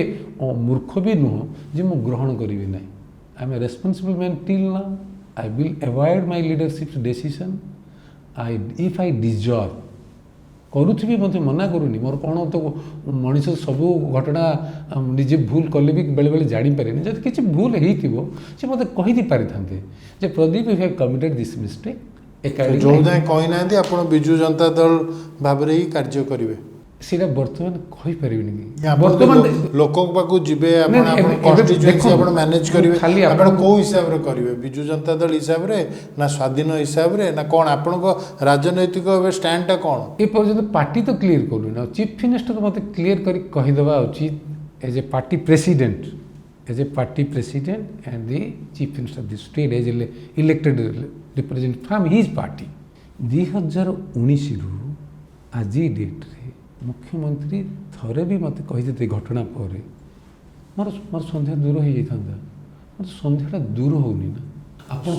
ମୂର୍ଖ ବି ନୁହଁ ଯେ ମୁଁ ଗ୍ରହଣ କରିବି ନାହିଁ। I M A responsible man till now. I will avoid my leadership's decision. If I deserve, କରୁଥିବି, ମୋତେ ମନା କରୁନି। ମୋର କ'ଣ ତ ମଣିଷ ସବୁ ଘଟଣା ନିଜେ ଭୁଲ କଲେ ବି ବେଳେବେଳେ ଜାଣିପାରେନି। ଯଦି କିଛି ଭୁଲ ହେଇଥିବ ସେ ମୋତେ କହିଦେଇ ପାରିଥାନ୍ତେ ଯେ Pradeep you have committed this mistake. ଯୋଉ ଯାଏଁ କହିନାହାନ୍ତି ଆପଣ ବିଜୁ ଜନତା ଦଳ ଭାବରେ ହିଁ କାର୍ଯ୍ୟ କରିବେ, ସେଇଟା ବର୍ତ୍ତମାନ କହିପାରିବିନି କି? ବର୍ତ୍ତମାନ ଲୋକଙ୍କ ପାଖକୁ ଯିବେ, ଆପଣ କନଷ୍ଟିଚୁଏନ୍ସି ଆପଣ ମ୍ୟାନେଜ କରିବେ, ଆପଣ କୋଉ ହିସାବରେ କରିବେ? ବିଜୁ ଜନତା ଦଳ ହିସାବରେ ନା ସ୍ୱାଧୀନ ହିସାବରେ ନା କ'ଣ? ଆପଣଙ୍କ ରାଜନୈତିକ ଏବେ ଷ୍ଟାଣ୍ଡଟା କ'ଣ? ଏପର୍ଯ୍ୟନ୍ତ ପାର୍ଟି ତ କ୍ଲିୟର କରୁନି। ଆଉ ଚିଫ୍ ମିନିଷ୍ଟର ମୋତେ କ୍ଲିୟର କରି କହିଦେବା ଉଚିତ as a party president and the chief minister of the state as elected represent from his party. 2019ରୁ ଆଜି ଡେଟ୍ରେ ମୁଖ୍ୟମନ୍ତ୍ରୀ ଥରେ ବି ମୋତେ କହିଦେଇଥିଲେ ଘଟଣା ପରେ ମୋର ସନ୍ଦେହ ଦୂର ହେଇଯାଇଥାନ୍ତା। ମୋର ସନ୍ଦେହଟା ଦୂର ହେଉନି ନା। ଆପଣ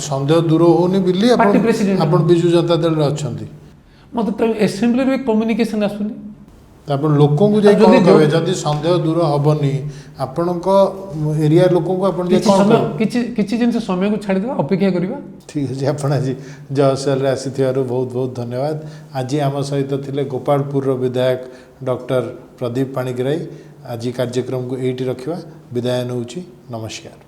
ସନ୍ଦେହ ଦୂର ହେଉନି ବୋଲି ପାର୍ଟି ପ୍ରେସିଡେଣ୍ଟ ଆପଣ ବିଜୁ ଜନତା ଦଳରେ ଅଛନ୍ତି। ମୋତେ ତ ଆସେମ୍ବଲିରୁ ବି କମ୍ୟୁନିକେସନ୍ ଆସୁନି। ଆପଣ ଲୋକଙ୍କୁ ଯାଇ କ'ଣ କହିବେ? ଯଦି ସନ୍ଦେହ ଦୂର ହେବନି ଆପଣଙ୍କ ଏରିଆ ଲୋକଙ୍କୁ ଆପଣ କିଛି ଜିନିଷ ସମୟକୁ ଛାଡ଼ିଦେବା, ଅପେକ୍ଷା କରିବା। ଠିକ୍ ଅଛି, ଆପଣ ଆଜି ଜୟସେଲରେ ଆସିଥିବାରୁ ବହୁତ ବହୁତ ଧନ୍ୟବାଦ। ଆଜି ଆମ ସହିତ ଥିଲେ ଗୋପାଳପୁରର ବିଧାୟକ ଡକ୍ଟର ପ୍ରଦୀପ ପାଣିଗ୍ରାହୀ। ଆଜି କାର୍ଯ୍ୟକ୍ରମକୁ ଏଇଠି ରଖିବା, ବିଦାୟ ନେଉଛି, ନମସ୍କାର।